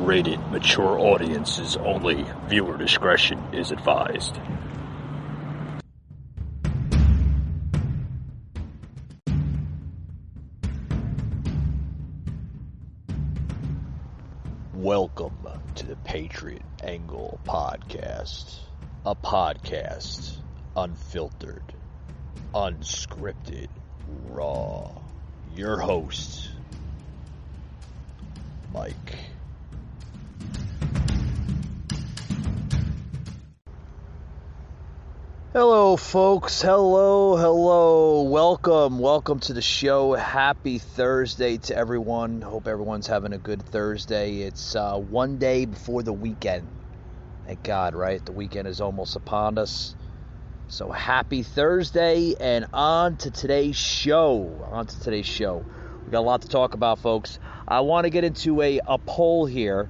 rated mature audiences only. Viewer discretion is advised. Welcome to the Patriot Angle Podcast. A podcast unfiltered, unscripted, raw. Your host, Mike. Hello, folks. Hello. Welcome to the show. Happy Thursday to everyone. Hope everyone's having a good Thursday. It's one day before the weekend. Thank God, right? The weekend is almost upon us. So happy Thursday, and on to today's show. We got a lot to talk about, folks. I want to get into a poll here.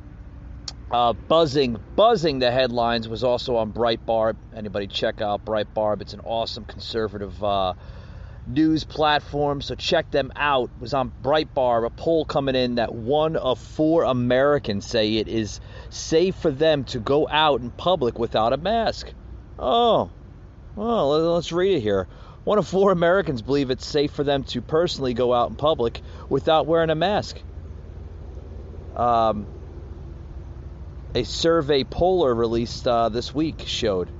Buzzing the headlines was also on Breitbart. Anybody check out Breitbart? It's an awesome conservative news platform, so check them out. It was on Breitbart, a poll coming in that 1 of 4 Americans say it is safe for them to go out in public without a mask. Oh, well, let's read it here. 1 of 4 Americans believe it's safe for them to personally go out in public without wearing a mask. A survey poller released this week showed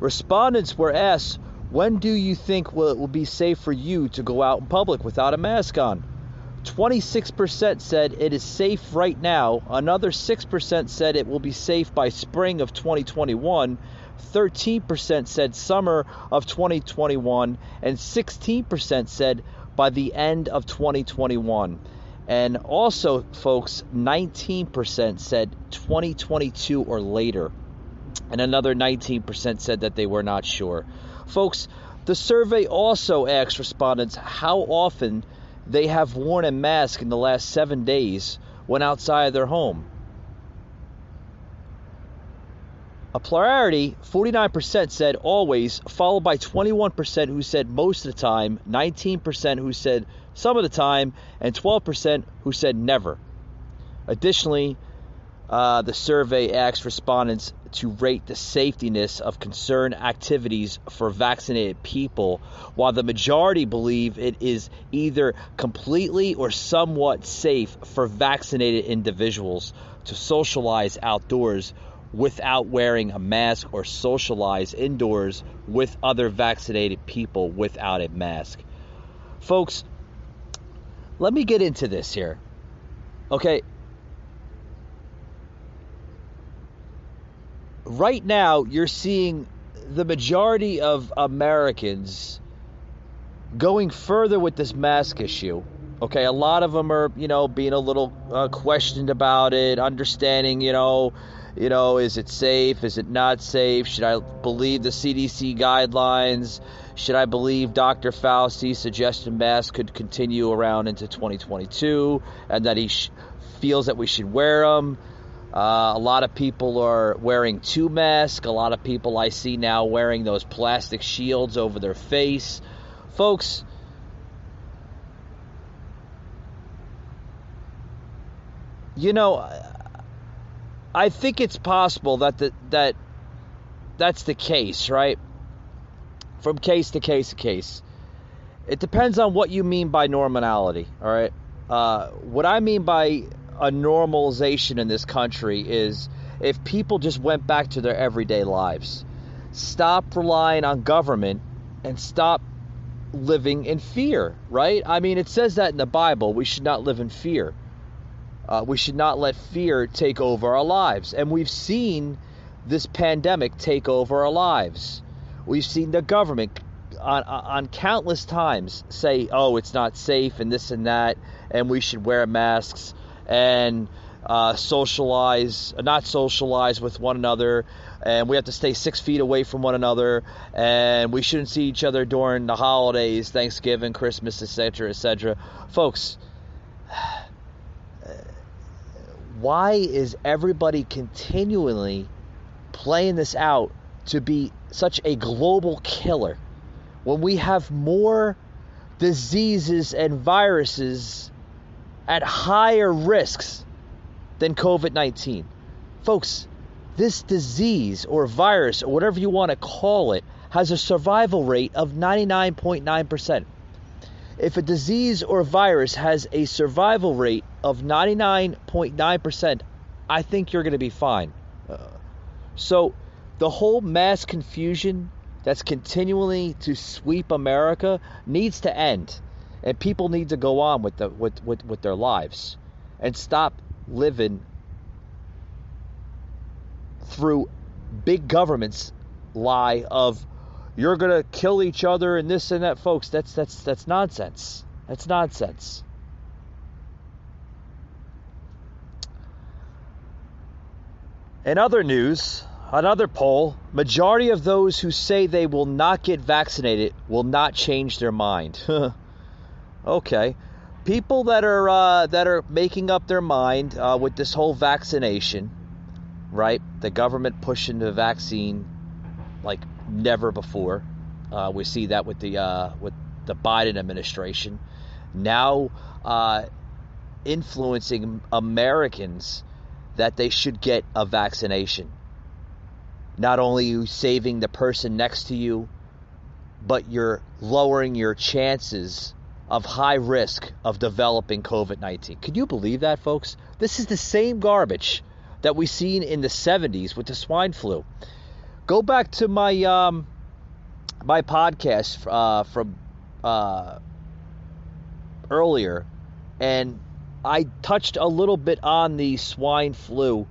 respondents were asked, when do you think it will be safe for you to go out in public without a mask on? 26% said it is safe right now. Another 6% said it will be safe by spring of 2021. 13% said summer of 2021. And 16% said by the end of 2021. And also, folks, 19% said 2022 or later. And another 19% said that they were not sure. Folks, the survey also asked respondents how often they have worn a mask in the last 7 days when outside of their home. A plurality, 49% said always, followed by 21% who said most of the time, 19% who said some of the time, and 12% who said never. Additionally, the survey asked respondents to rate the safetiness of concerned activities for vaccinated people, while the majority believe it is either completely or somewhat safe for vaccinated individuals to socialize outdoors without wearing a mask or socialize indoors with other vaccinated people without a mask. Folks, let me get into this here. Okay. Right now, you're seeing the majority of Americans going further with this mask issue. Okay, a lot of them are, being a little questioned about it, understanding, is it safe? Is it not safe? Should I believe the CDC guidelines? Should I believe Dr. Fauci's suggestion masks could continue around into 2022 and that he feels that we should wear them? A lot of people are wearing 2 masks. A lot of people I see now wearing those plastic shields over their face. Folks, I think it's possible that that's the case, right? From case to case. It depends on what you mean by normality, all right? What I mean by a normalization in this country is if people just went back to their everyday lives, stop relying on government, and stop living in fear, right? I mean, it says that in the Bible. We should not live in fear. We should not let fear take over our lives. And we've seen this pandemic take over our lives. We've seen the government on countless times say, oh, it's not safe and this and that, and we should wear masks and not socialize with one another, and we have to stay 6 feet away from one another, and we shouldn't see each other during the holidays, Thanksgiving, Christmas, etc., etc. Folks, why is everybody continually playing this out to be such a global killer when we have more diseases and viruses at higher risks than COVID-19. Folks, this disease or virus or whatever you want to call it has a survival rate of 99.9%. If a disease or virus has a survival rate of 99.9%, I think you're going to be fine. So the whole mass confusion that's continually to sweep America needs to end, and people need to go on with their lives and stop living through big government's lie of you're gonna kill each other and this and that. Folks, that's nonsense. That's nonsense. In other news, another poll, majority of those who say they will not get vaccinated will not change their mind. Okay. People that are making up their mind with this whole vaccination, right? The government pushing the vaccine like never before. We see that with the Biden administration now influencing Americans that they should get a vaccination. Not only are you saving the person next to you, but you're lowering your chances of high risk of developing COVID-19. Can you believe that, folks? This is the same garbage that we seen in the 70s with the swine flu. Go back to my my podcast from earlier, and I touched a little bit on the swine flu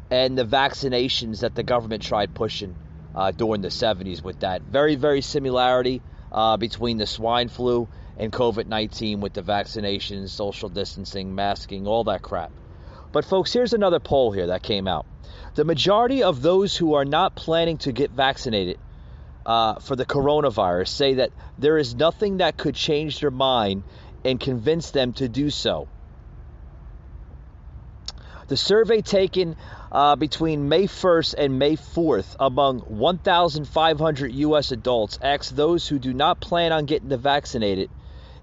and the vaccinations that the government tried pushing during the 70s with that. Very, very similarity between the swine flu and COVID-19 with the vaccinations, social distancing, masking, all that crap. But folks, here's another poll here that came out. The majority of those who are not planning to get vaccinated for the coronavirus say that there is nothing that could change their mind and convince them to do so. The survey taken between May 1st and May 4th among 1,500 U.S. adults asked those who do not plan on getting vaccinated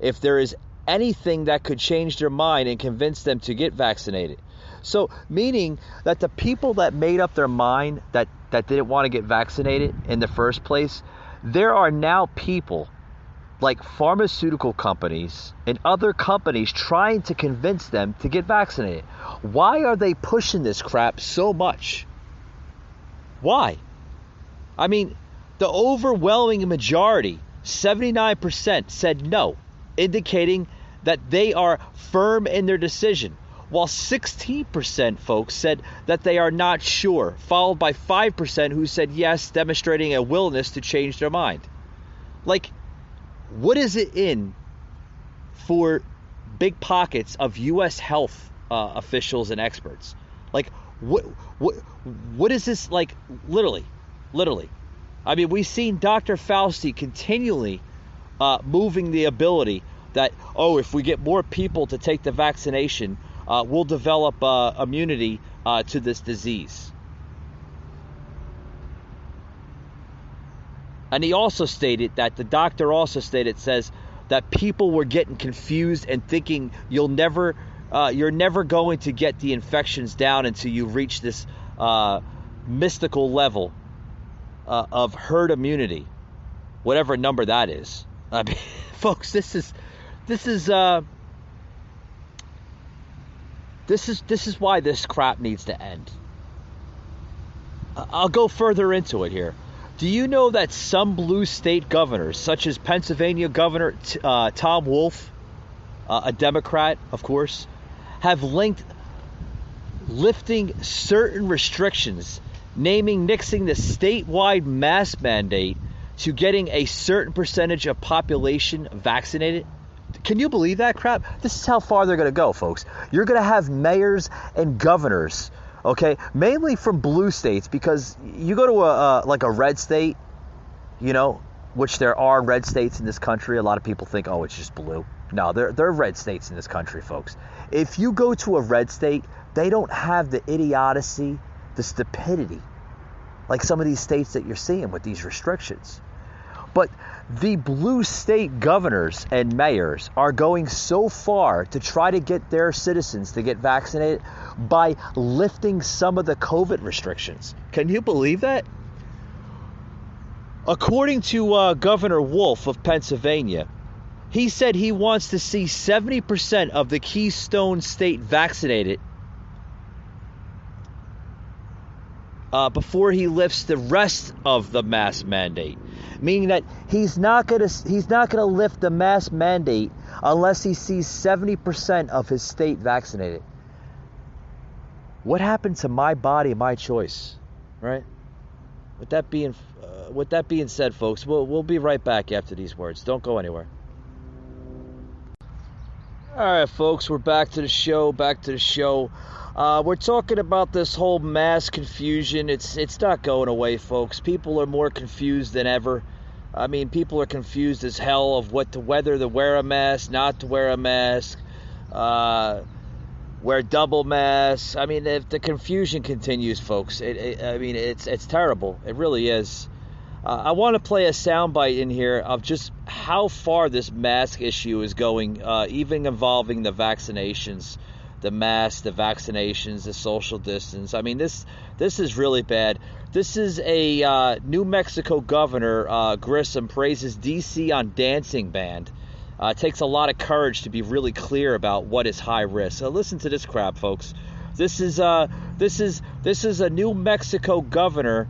if there is anything that could change their mind and convince them to get vaccinated. So, meaning that the people that made up their mind that didn't want to get vaccinated in the first place, there are now people like pharmaceutical companies and other companies trying to convince them to get vaccinated. Why are they pushing this crap so much? Why? I mean, the overwhelming majority, 79%, said no, indicating that they are firm in their decision, while 16%, folks, said that they are not sure, followed by 5% who said yes, demonstrating a willingness to change their mind. Like, what is it in for big pockets of U.S. health officials and experts? Like, what is this, like, literally? I mean, we've seen Dr. Fauci continually moving the ability that, if we get more people to take the vaccination, we'll develop immunity to this disease. And he also stated that, the doctor also stated, says that people were getting confused and thinking you're never going to get the infections down until you reach this mystical level of herd immunity, whatever number that is. I mean, folks, this is why this crap needs to end. I'll go further into it here. Do you know that some blue state governors, such as Pennsylvania Governor Tom Wolf, a Democrat, of course, have linked lifting certain restrictions, naming nixing the statewide mask mandate, to getting a certain percentage of population vaccinated? Can you believe that crap? This is how far they're going to go, folks. You're going to have mayors and governors, okay, mainly from blue states, because you go to a red state, which there are red states in this country. A lot of people think, it's just blue. No, there are red states in this country, folks. If you go to a red state, they don't have the idiocy, the stupidity, like some of these states that you're seeing with these restrictions. But the blue state governors and mayors are going so far to try to get their citizens to get vaccinated by lifting some of the COVID restrictions. Can you believe that? According to Governor Wolf of Pennsylvania, he said he wants to see 70% of the Keystone State vaccinated before he lifts the rest of the mask mandate, meaning that he's not gonna lift the mask mandate unless he sees 70% of his state vaccinated. What happened to my body, my choice, right? With that being said, folks, we'll be right back after these words. Don't go anywhere. All right, folks, we're back to the show. We're talking about this whole mask confusion. It's not going away, folks. People are more confused than ever. I mean, people are confused as hell of whether to wear a mask, not to wear a mask, wear double masks. I mean, if the confusion continues, folks, it's terrible. It really is. I want to play a soundbite in here of just how far this mask issue is going, even involving the vaccinations, the masks, the vaccinations, the social distance. I mean, this is really bad. This is a New Mexico governor, Grissom, praises D.C. on dancing ban. It takes a lot of courage to be really clear about what is high risk. So listen to this crap, folks. This is a New Mexico governor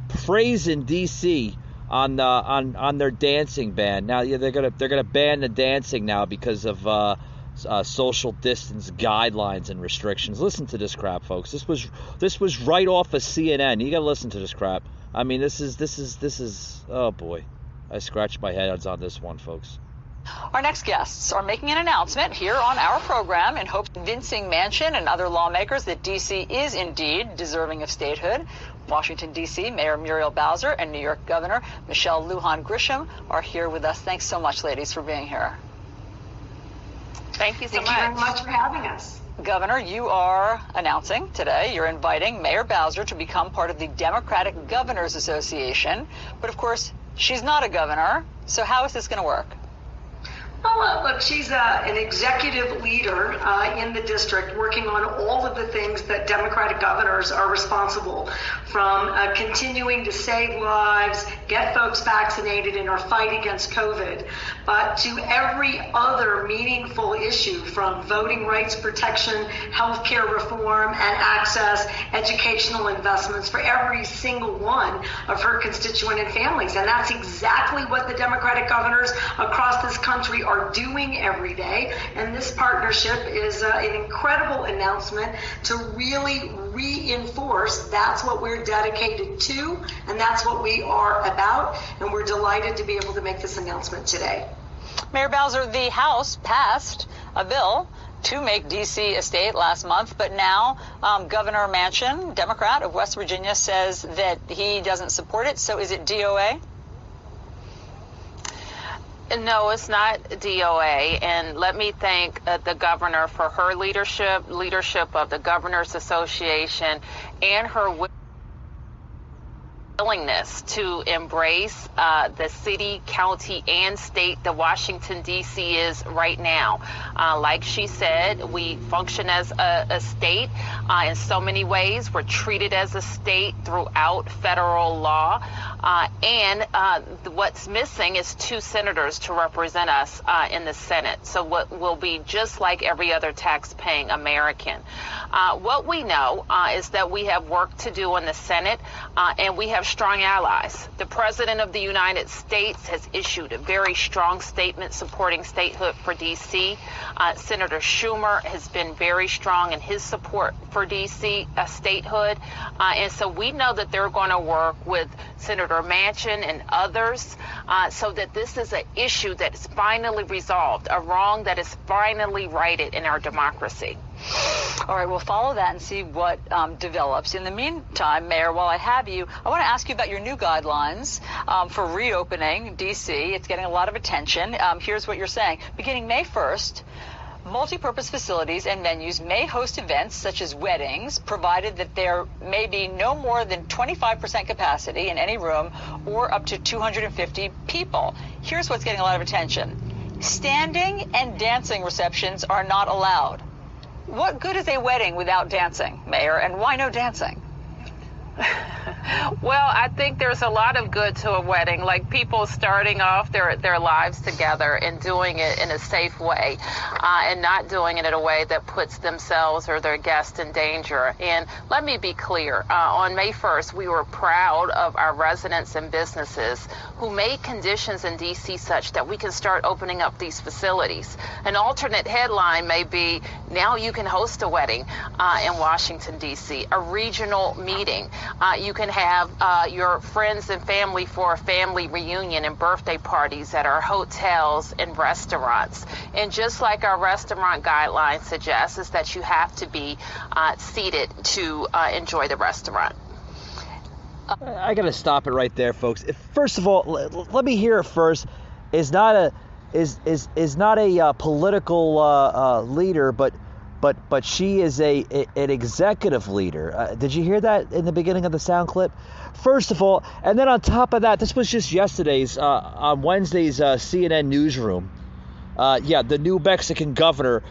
praising D.C. on their dancing ban. Now, yeah, they're gonna ban the dancing now because of social distance guidelines and restrictions. Listen to this crap, folks. This was right off of CNN. You gotta listen to this crap. I mean, this is oh boy. I scratched my head on this one, folks. Our next guests are making an announcement here on our program in hopes of convincing Manchin and other lawmakers that D.C. is indeed deserving of statehood. Washington, D.C. Mayor Muriel Bowser and New York Governor Michelle Lujan Grisham are here with us. Thanks so much, ladies, for being here. Thank you so much. Thank you very much for having us. Governor, you are announcing today, you're inviting Mayor Bowser to become part of the Democratic Governors Association. But of course, she's not a governor. So how is this going to work? Well, look, she's an executive leader in the district working on all of the things that Democratic governors are responsible, from continuing to save lives, get folks vaccinated in our fight against COVID, but to every other meaningful issue, from voting rights protection, healthcare reform and access, educational investments for every single one of her constituent and families. And that's exactly what the Democratic governors across this country are doing every day. And this partnership is an incredible announcement to really reinforce that's what we're dedicated to, and that's what we are about. And we're delighted to be able to make this announcement today. Mayor Bowser, the House passed a bill to make D.C. a state last month, but now Governor Manchin, Democrat of West Virginia, says that he doesn't support it. So is it DOA? No, it's not DOA, and let me thank the governor for her leadership of the Governors Association, and her willingness to embrace the city, county, and state that Washington, D.C. is right now. Like she said, we function as a state in so many ways. We're treated as a state throughout federal law. And what's missing is 2 senators to represent us in the Senate. So what will be just like every other tax-paying American. What we know is that we have work to do in the Senate, and we have strong allies. The President of the United States has issued a very strong statement supporting statehood for D.C. Senator Schumer has been very strong in his support for D.C. Statehood. And so we know that they're going to work with Senator Manchin and others so that this is an issue that is finally resolved, a wrong that is finally righted in our democracy. All right, we'll follow that and see what develops. In the meantime, Mayor, while I have you, I want to ask you about your new guidelines for reopening D.C. It's getting a lot of attention. Here's what you're saying. Beginning May 1st, Multi-purpose facilities and venues may host events such as weddings, provided that there may be no more than 25% capacity in any room or up to 250 people. Here's what's getting a lot of attention. Standing and dancing receptions are not allowed. What good is a wedding without dancing, Mayor, and why no dancing? Well, I think there's a lot of good to a wedding, like people starting off their lives together and doing it in a safe way and not doing it in a way that puts themselves or their guests in danger. And let me be clear, on May 1st, we were proud of our residents and businesses who made conditions in D.C. such that we can start opening up these facilities. An alternate headline may be, now you can host a wedding in Washington, D.C., a regional meeting. You can have your friends and family for a family reunion and birthday parties at our hotels and restaurants. And just like our restaurant guidelines suggest, is that you have to be seated to enjoy the restaurant. I got to stop it right there, folks. First of all, let me hear it first. Is not a political leader, but she is an executive leader. Did you hear that in the beginning of the sound clip? First of all, and then on top of that, this was just yesterday's, on Wednesday's CNN newsroom. The new Mexican governor,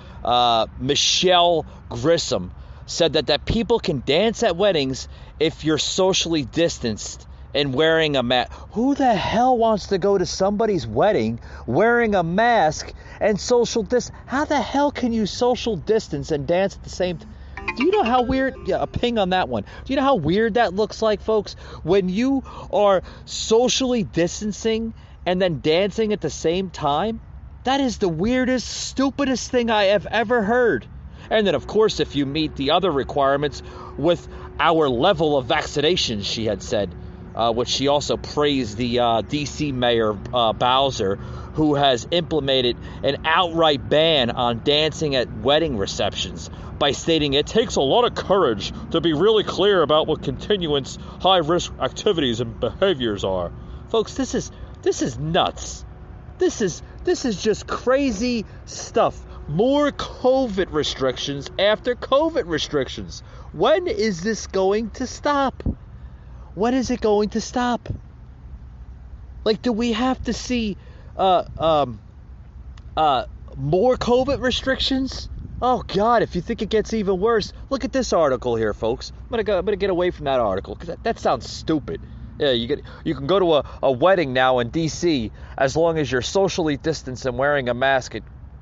Michelle Grissom, said that people can dance at weddings if you're socially distanced and wearing a mask. Who the hell wants to go to somebody's wedding wearing a mask and social distance? How the hell can you social distance and dance at the same time? Do you know how weird? Yeah, a ping on that one. Do you know how weird that looks like, folks? When you are socially distancing and then dancing at the same time? That is the weirdest, stupidest thing I have ever heard. And then, of course, if you meet the other requirements with our level of vaccinations, she had said, which she also praised the D.C. Mayor Bowser, who has implemented an outright ban on dancing at wedding receptions by stating it takes a lot of courage to be really clear about what continuance high-risk activities and behaviors are. Folks, this is nuts. This is just crazy stuff. More COVID restrictions after COVID restrictions. When is this going to stop? When is it going to stop? Like, do we have to see more COVID restrictions? Oh God! If you think it gets even worse, look at this article here, folks. I'm gonna get away from that article because that sounds stupid. Yeah, you can go to a wedding now in D.C. as long as you're socially distanced and wearing a mask,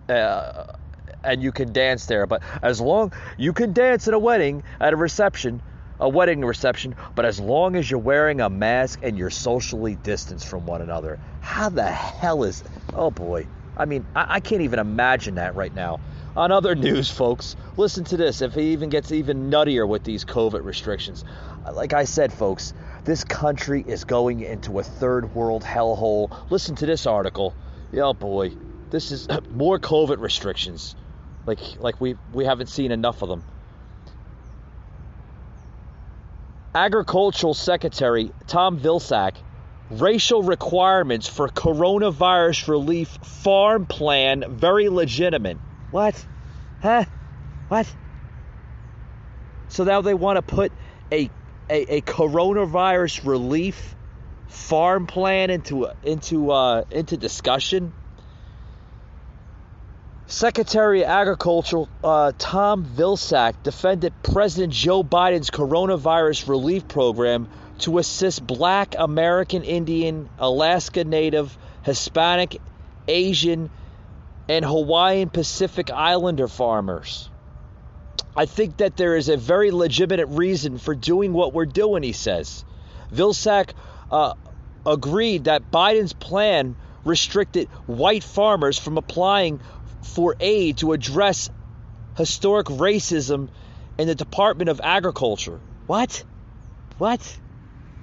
and you can dance there. But as long you can dance at a wedding at a wedding reception, but as long as you're wearing a mask and you're socially distanced from one another. How the hell is? Oh boy! I mean, I can't even imagine that right now. On other news, folks, listen to this. If it even gets even nuttier with these COVID restrictions, like I said, folks, this country is going into a third world hellhole. Listen to this article. Oh boy, this is more COVID restrictions. Like we haven't seen enough of them. Agricultural Secretary Tom Vilsack, racial requirements for coronavirus relief farm plan very legitimate. What? Huh? What? So now they want to put a coronavirus relief farm plan into discussion. Secretary of Agriculture Tom Vilsack defended President Joe Biden's coronavirus relief program to assist Black, American Indian, Alaska Native, Hispanic, Asian, and Hawaiian Pacific Islander farmers. I think that there is a very legitimate reason for doing what we're doing, he says. Vilsack agreed that Biden's plan restricted white farmers from applying for aid to address historic racism in the Department of Agriculture. What?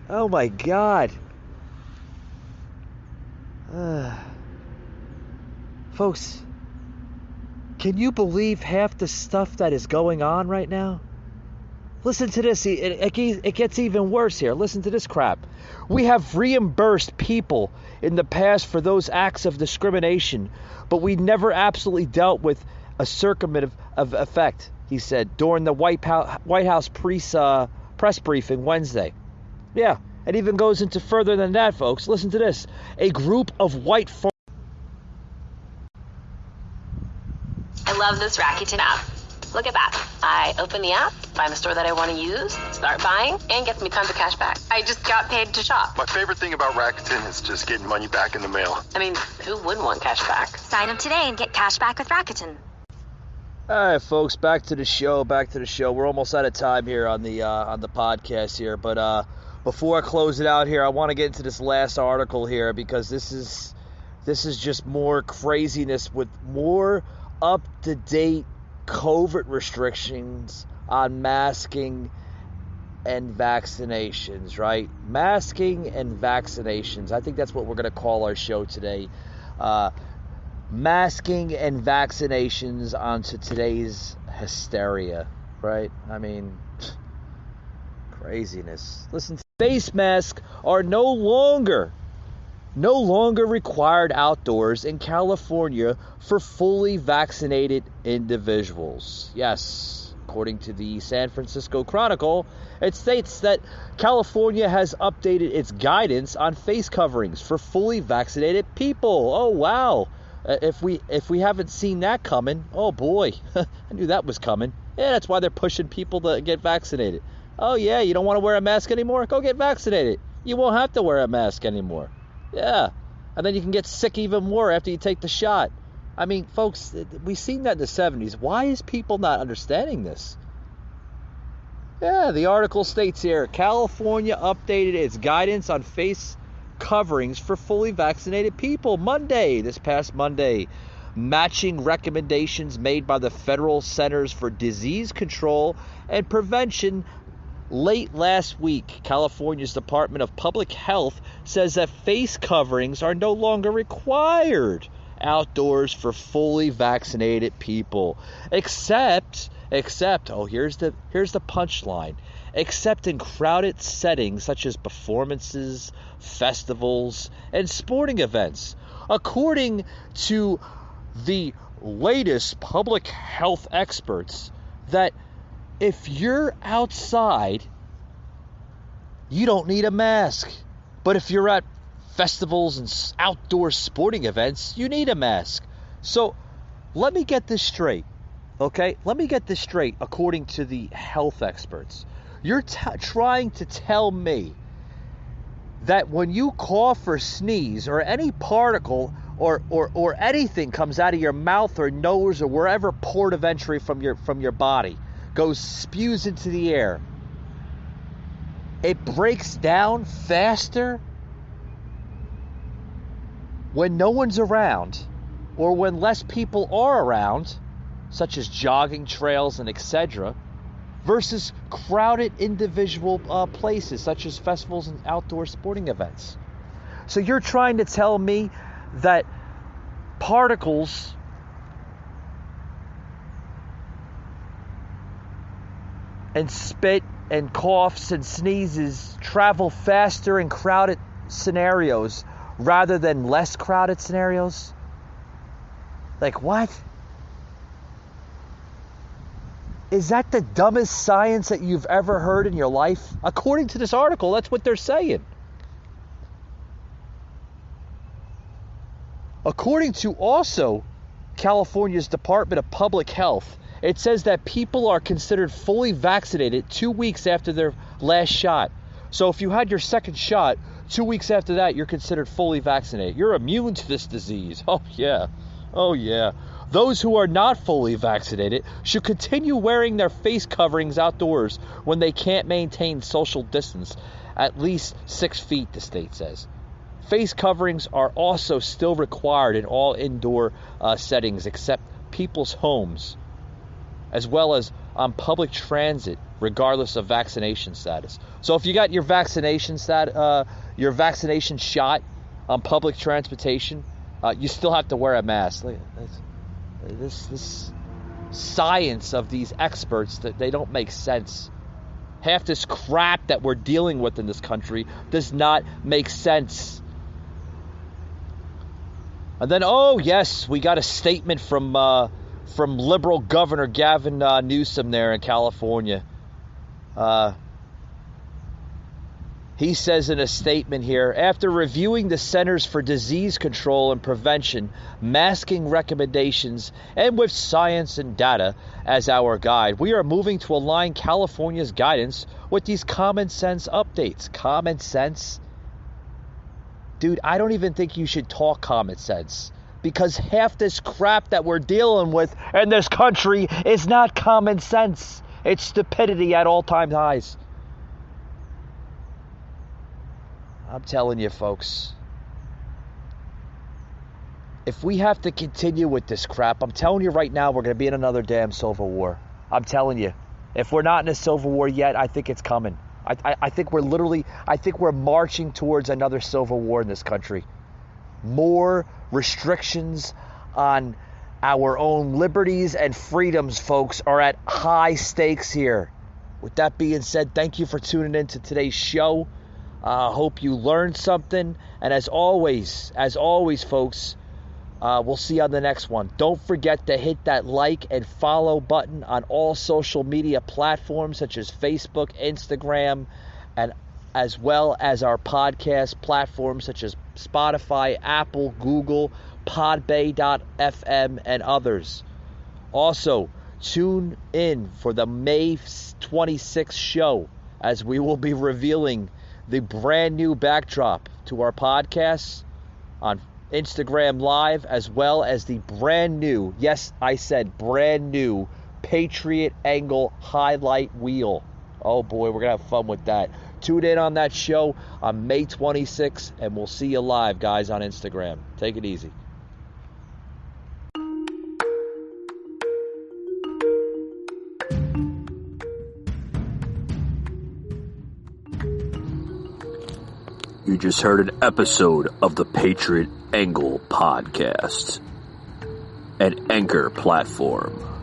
Oh my God. Folks, can you believe half the stuff that is going on right now? Listen to this. It gets even worse here. Listen to this crap. We have reimbursed people in the past for those acts of discrimination, but we never absolutely dealt with a circumventive of effect, he said, during the White House press briefing Wednesday. Yeah, it even goes into further than that, folks. Listen to this. A group of white I love this Rakuten app. Look at that. I open the app, find the store that I want to use, start buying, and gets me tons of cash back. I just got paid to shop. My favorite thing about Rakuten is just getting money back in the mail. I mean, who wouldn't want cash back? Sign up today and get cash back with Rakuten. All right, folks, back to the show. We're almost out of time here on the podcast here, but before I close it out here, I want to get into this last article here because this is just more craziness with more up-to-date COVID restrictions on masking and vaccinations, right? Masking and vaccinations. I think that's what we're going to call our show today. Masking and vaccinations onto today's hysteria, right? I mean, craziness. Listen, face masks are no longer required outdoors in California for fully vaccinated individuals. Yes, according to the San Francisco Chronicle, it states that California has updated its guidance on face coverings for fully vaccinated people. Oh, wow. If we haven't seen that coming, oh boy, I knew that was coming. Yeah, that's why they're pushing people to get vaccinated. Oh yeah, you don't want to wear a mask anymore? Go get vaccinated. You won't have to wear a mask anymore. Yeah, and then you can get sick even more after you take the shot. I mean, folks, we've seen that in the 70s. Why is people not understanding this? Yeah, the article states here, California updated its guidance on face coverings for fully vaccinated people this past Monday, matching recommendations made by the Federal Centers for Disease Control and Prevention. Late last week, California's Department of Public Health says that face coverings are no longer required outdoors for fully vaccinated people, except here's the punchline, except in crowded settings such as performances, festivals, and sporting events. According to the latest public health experts, that if you're outside, you don't need a mask. But if you're at festivals and outdoor sporting events, you need a mask. So let me get this straight, okay? Let me get this straight according to the health experts. You're trying to tell me that when you cough or sneeze or any particle or anything comes out of your mouth or nose or wherever port of entry from your body spews into the air, it breaks down faster when no one's around or when less people are around, such as jogging trails and etc., versus crowded individual places such as festivals and outdoor sporting events. So you're trying to tell me that particles and spit and coughs and sneezes travel faster in crowded scenarios rather than less crowded scenarios? Like, what? Is that the dumbest science that you've ever heard in your life? According to this article, that's what they're saying. According to also California's Department of Public Health, it says that people are considered fully vaccinated 2 weeks after their last shot. So if you had your second shot, 2 weeks after that, you're considered fully vaccinated. You're immune to this disease. Oh, yeah. Oh, yeah. Those who are not fully vaccinated should continue wearing their face coverings outdoors when they can't maintain social distance, at least 6 feet, the state says. Face coverings are also still required in all indoor settings except people's homes, as well as on public transit, regardless of vaccination status. So if you got your vaccination shot on public transportation, you still have to wear a mask. This science of these experts, that they don't make sense. Half this crap that we're dealing with in this country does not make sense. And then, oh yes, we got a statement from from liberal Governor Gavin Newsom there in California. He says in a statement here, after reviewing the Centers for Disease Control and Prevention masking recommendations and with science and data as our guide, we are moving to align California's guidance with these common sense updates. Common sense? Dude, I don't even think you should talk common sense, because half this crap that we're dealing with in this country is not common sense. It's stupidity at all-time highs. I'm telling you, folks, if we have to continue with this crap, I'm telling you right now, we're going to be in another damn civil war. I'm telling you. If we're not in a civil war yet, I think it's coming. I think we're marching towards another civil war in this country. More restrictions on our own liberties and freedoms, folks, are at high stakes here. With that being said, thank you for tuning in to today's show. Hope you learned something. And as always, folks, we'll see you on the next one. Don't forget to hit that like and follow button on all social media platforms such as Facebook, Instagram, and as well as our podcast platforms such as Spotify, Apple, Google, Podbay.fm, and others. Also, tune in for the May 26th show, as we will be revealing the brand new backdrop to our podcasts on Instagram Live, as well as the brand new, yes, I said brand new, Patriot Angle highlight wheel. Oh boy, we're going to have fun with that. Tune in on that show on May 26th, and we'll see you live, guys, on Instagram. Take it easy. You just heard an episode of the Patriot Angle podcast, an Anchor platform.